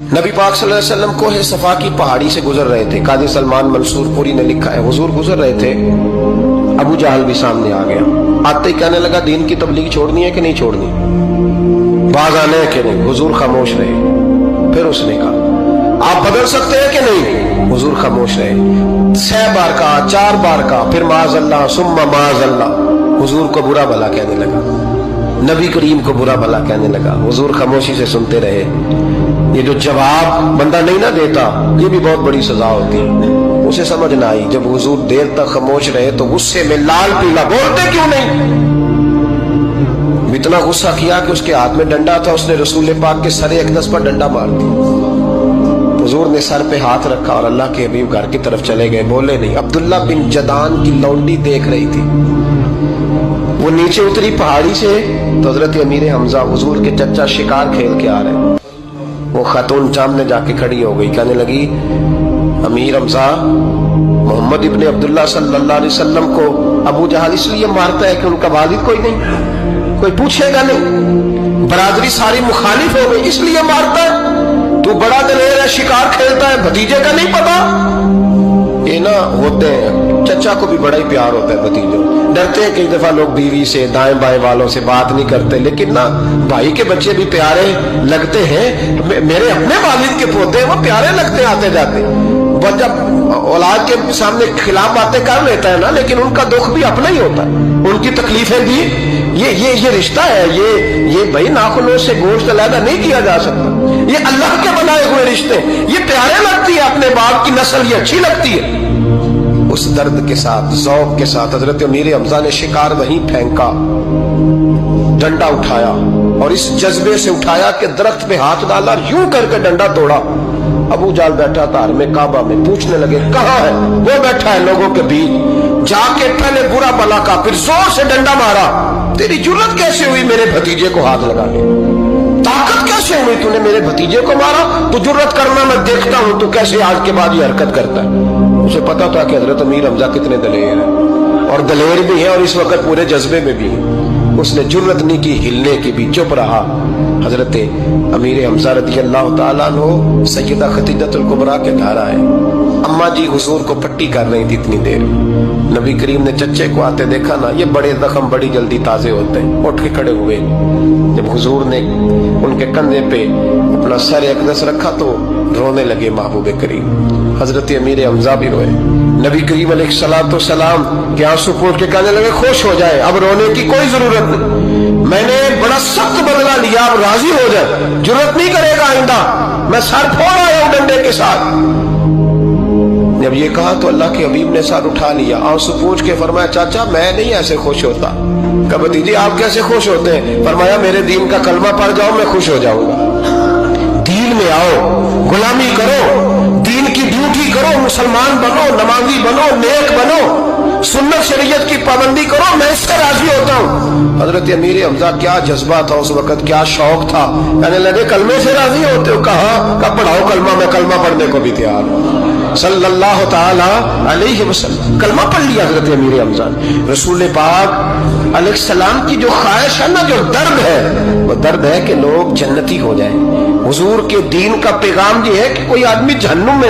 नबी पाक सल्लल्लाहु अलैहि वसल्लम को है सफा की पहाड़ी से गुजर रहे थे। काजी सलमान मंसूर पुरी ने लिखा है, हुजूर गुजर रहे थे, अबू जहल भी सामने आ गया। आते ही कहने लगा, दीन की तबलीग छोड़नी है कि नहीं छोड़नी, बाज आने है कि नहीं। हुजूर खामोश रहे। फिर उसने कहा, आप बदल सकते हैं कि नहीं। हुजूर खामोश रहे। 6 बार कहा, 4 बार कहा, फिर माज़अल्लाह सुम्मा माज़अल्लाह। हुजूर को बुरा भला कहने लगा, नबी करीम को बुरा भला कहने लगा। हुजूर खामोशी से सुनते रहे। ये जो जवाब बंदा नहीं ना देता, ये भी बहुत बड़ी सजा होती है। उसे समझ ना आई, जब हुजूर देर तक खामोश रहे तो गुस्से में लाल पीला, बोलते क्यों नहीं। इतना गुस्सा किया कि उसके हाथ में डंडा था, उसने रसूल पाक के सरे अक़दस पर डंडा मार दिया। हुजूर ने सर पे हाथ रखा और अल्लाह के हबीब घर की तरफ चले गए, बोले नहीं। अब्दुल्ला बिन जदान की लौंडी देख रही थी, वो नीचे उतरी पहाड़ी से तो हजरत अमीर हमजा हुजूर के चचा शिकार खेल के आ रहे। वो खातून सामने जाके खड़ी हो गई, कहने लगी, अमीर हमजा, मोहम्मद इब्ने अब्दुल्ला सल्लल्लाहु अलैहि वसल्लम को अबू जहल इसलिए मारता है कि उनका वालिद कोई नहीं, कोई पूछेगा नहीं, बरादरी सारी मुखालिफ हो गई, इसलिए मारता है। तू बड़ा दलेर है, शिकार खेलता है, भतीजे का नहीं पता। ये ना होते हैं, चचा को भी बड़ा ही प्यार होता है भतीजों। डरते हैं कई दफा लोग बीवी से, दाएं बाएं वालों से बात नहीं करते, लेकिन ना भाई के बच्चे भी प्यारे लगते हैं। मेरे अपने वालिद के पोते हैं, वो प्यारे लगते आते जाते। वो जब औलाद के सामने खिलाफ बातें कर लेता है ना, लेकिन उनका दुख भी अपना ही होता है, उनकी तकलीफें भी। ये रिश्ता है, ये भाई नाखूनों से गोश्त अलग नहीं किया जा सकता। ये अल्लाह के बनाए हुए रिश्ते, ये प्यारे लगती है, अपने बाप की नस्ल ये अच्छी लगती है। उस दर्द के साथ, ज़ौक़ के साथ हजरत अमीर हमजा ने शिकार वहीं फेंका, डंडा उठाया और इस जज्बे से उठाया कि दरख्त पे हाथ डाला, यूं करके डंडा तोड़ा। अबू जाल बैठा था में काबा में, पूछने लगे कहाँ है। वो बैठा है लोगों के बीच। जाके पहले बुरा भला का, फिर जोर से डंडा मारा। तेरी जुर्रत कैसे हुई मेरे भतीजे को हाथ लगाने, ताकत कैसे हुई तूने मेरे भतीजे को मारा। तू जुर्रत करना मैं देखता हूं, तू कैसे आज के बाद ये हरकत करता है। उसे पता था कि हजरत अमीर हमजा कितने दलेर हैं, और दलेर भी है और इस वक्त पूरे जज्बे में भी है। उसने जुर्रत नहीं की हिलने की भी, चुप रहा। हजरत अमीर हमजा रज़ी अल्लाह ताला अन्हु सैयदा खदीजतुल कुबरा के घर आए। अम्मा जी हुजूर को पट्टी कर रही थी इतनी देर। नबी करीम ने चच्चे को आते देखा ना, ये बड़े जख्म बड़ी जल्दी ताजे होते हैं। उठ के खड़े हुए। जब हुजूर ने उनके कंधे पे अपना सर अक़दस रखा तो रोने लगे महबूब करीम। हजरत अमीर हमजा भी रोए। नबी करीम अलैहिस्सलाम के आंसू पोंछ के कहने लगे, खुश हो जाए, अब रोने की कोई जरूरत नहीं, मैंने बड़ा सख्त बदला लिया, अब राजी हो जाए, जरूरत नहीं करेगा आइंदा, मैं सर फोड़ आया हूं डंडे के साथ। जब ये कहा तो अल्लाह के हबीब ने सर उठा लिया, आंसू पोंछ के फरमाया, चाचा मैं नहीं ऐसे खुश होता। कहा भतीजी आप कैसे खुश होते हैं। फरमाया, मेरे दीन का कलमा पढ़ जाओ, मैं खुश हो जाऊंगा। दीन में आओ, गुलामी करो, दीन की ड्यूटी करो, मुसलमान बनो, नमाजी बनो, नेक बनो, सुन्नत शरीयत की पाबंदी करो, मैं इससे राजी होता हूँ। हजरत अमीर हमजा क्या जज्बा था उस वक्त, क्या शौक था। कहने लगे कलमे से राजी होते हो। कहा पढ़ाओ कलमा, मैं कलमा पढ़ने को भी तैयार हूँ। सल्लल्लाहु ताला अलैहि वसल्लम कलमा पढ़ लिया हजरत अमीर हमजा। रसूल पाक अलैहिस्सलाम की जो ख्वाहिश है ना, जो दर्द है, वो दर्द है कि लोग जन्नती हो जाए। हुजूर के दीन का पैगाम ये है कि कोई आदमी जहन्नुम में